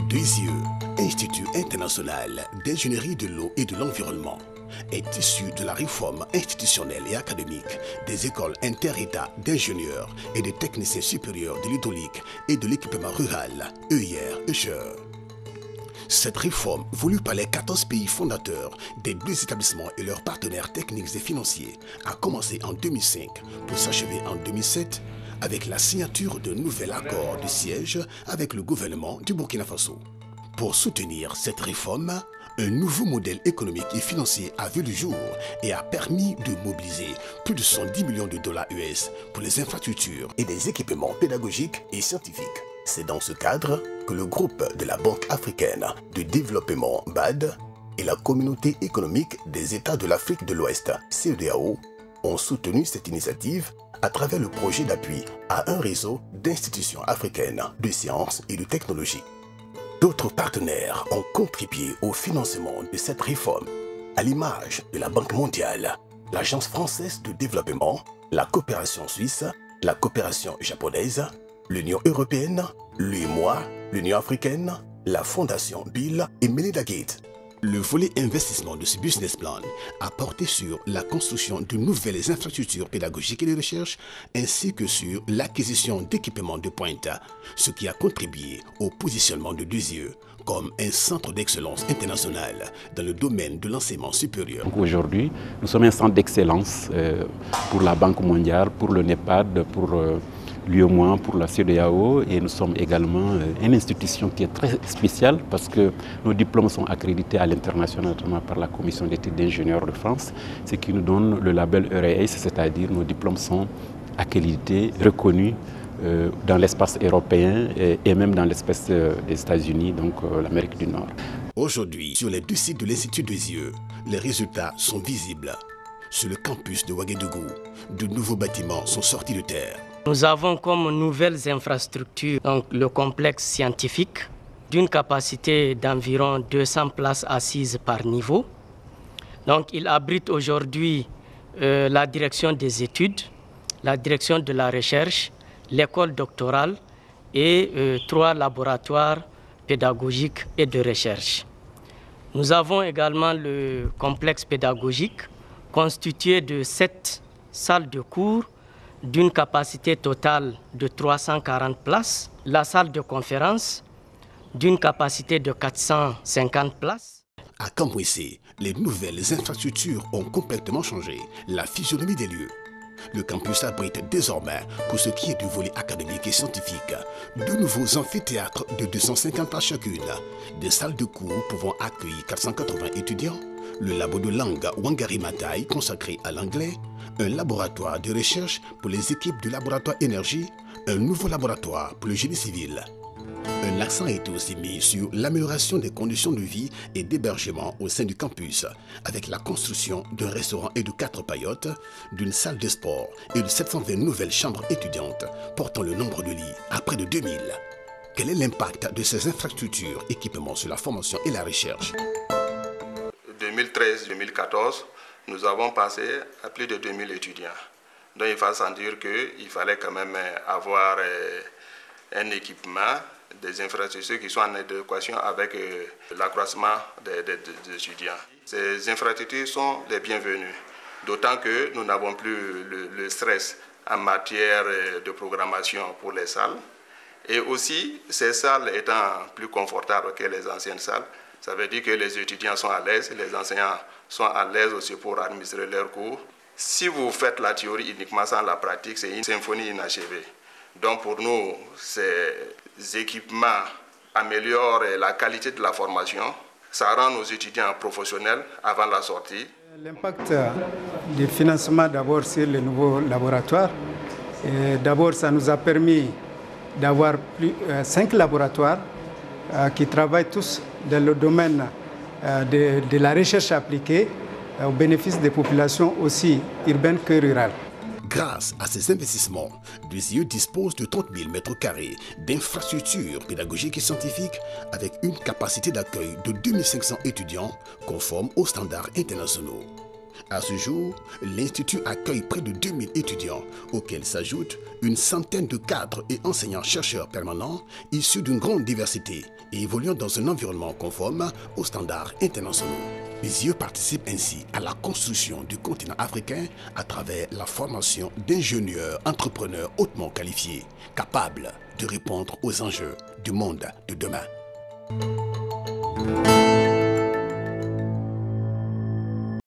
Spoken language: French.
DESIEU, Institut international d'ingénierie de l'eau et de l'environnement, est issu de la réforme institutionnelle et académique des écoles inter-États d'ingénieurs et de techniciens supérieurs de l'hydraulique et de l'équipement rural, EIR-ECHE. Cette réforme, voulue par les 14 pays fondateurs des deux établissements et leurs partenaires techniques et financiers, a commencé en 2005 pour s'achever en 2007 avec la signature d'un nouvel accord de siège avec le gouvernement du Burkina Faso. Pour soutenir cette réforme, un nouveau modèle économique et financier a vu le jour et a permis de mobiliser plus de 110 millions de dollars US pour les infrastructures et des équipements pédagogiques et scientifiques. C'est dans ce cadre que le groupe de la Banque africaine de développement BAD et la Communauté économique des États de l'Afrique de l'Ouest, CEDEAO, ont soutenu cette initiative à travers le projet d'appui à un réseau d'institutions africaines de sciences et de technologie. D'autres partenaires ont contribué au financement de cette réforme, à l'image de la Banque mondiale, l'Agence française de développement, la coopération suisse, la coopération japonaise, l'Union européenne, l'UEMOA, l'Union africaine, la Fondation Bill et Melinda Gates. Le volet investissement de ce business plan a porté sur la construction de nouvelles infrastructures pédagogiques et de recherche, ainsi que sur l'acquisition d'équipements de pointe, ce qui a contribué au positionnement de DESIEU comme un centre d'excellence international dans le domaine de l'enseignement supérieur. Aujourd'hui, nous sommes un centre d'excellence pour la Banque mondiale, pour le NEPAD, pour l'UEMOA, pour la CEDEAO, et nous sommes également une institution qui est très spéciale parce que nos diplômes sont accrédités à l'international, notamment par la Commission d'études d'ingénieurs de France, ce qui nous donne le label EURES, c'est-à-dire nos diplômes sont accrédités, reconnus dans l'espace européen et même dans l'espace des États-Unis, donc l'Amérique du Nord. Aujourd'hui, sur les deux sites de l'Institut DESIEU, les résultats sont visibles. Sur le campus de Ouagadougou, de nouveaux bâtiments sont sortis de terre. Nous avons comme nouvelles infrastructures donc le complexe scientifique d'une capacité d'environ 200 places assises par niveau. Donc il abrite aujourd'hui la direction des études, la direction de la recherche, l'école doctorale et 3 laboratoires pédagogiques et de recherche. Nous avons également le complexe pédagogique constitué de 7 salles de cours d'une capacité totale de 340 places, la salle de conférence d'une capacité de 450 places. À Cambouissé, les nouvelles infrastructures ont complètement changé la physionomie des lieux. Le campus abrite désormais, pour ce qui est du volet académique et scientifique, de nouveaux amphithéâtres de 250 places chacune, des salles de cours pouvant accueillir 480 étudiants, le labo de langue Wangari Maathai consacré à l'anglais, un laboratoire de recherche pour les équipes du laboratoire énergie, un nouveau laboratoire pour le génie civil. Un accent est aussi mis sur l'amélioration des conditions de vie et d'hébergement au sein du campus, avec la construction d'un restaurant et de 4 paillotes, d'une salle de sport et de 720 nouvelles chambres étudiantes, portant le nombre de lits à près de 2000. Quel est l'impact de ces infrastructures, équipements sur la formation et la recherche? 2013-2014, nous avons passé à plus de 2000 étudiants. Donc il faut sentir qu'il fallait quand même avoir un équipement, des infrastructures qui sont en adéquation avec l'accroissement des étudiants. Ces infrastructures sont les bienvenues, d'autant que nous n'avons plus le stress en matière de programmation pour les salles. Et aussi, ces salles étant plus confortables que les anciennes salles, ça veut dire que les étudiants sont à l'aise, les enseignants sont à l'aise aussi pour administrer leurs cours. Si vous faites la théorie uniquement sans la pratique, c'est une symphonie inachevée. Donc pour nous, ces équipements améliorent la qualité de la formation. Ça rend nos étudiants professionnels avant la sortie. L'impact du financement d'abord sur les nouveaux laboratoires. D'abord, ça nous a permis d'avoir 5 laboratoires qui travaillent tous dans le domaine de la recherche appliquée au bénéfice des populations aussi urbaines que rurales. Grâce à ces investissements, DESIEU dispose de 30 000 m² d'infrastructures pédagogiques et scientifiques avec une capacité d'accueil de 2500 étudiants conformes aux standards internationaux. À ce jour, l'Institut accueille près de 2000 étudiants, auxquels s'ajoutent une centaine de cadres et enseignants-chercheurs permanents issus d'une grande diversité et évoluant dans un environnement conforme aux standards internationaux. Les IE participent ainsi à la construction du continent africain à travers la formation d'ingénieurs entrepreneurs hautement qualifiés, capables de répondre aux enjeux du monde de demain.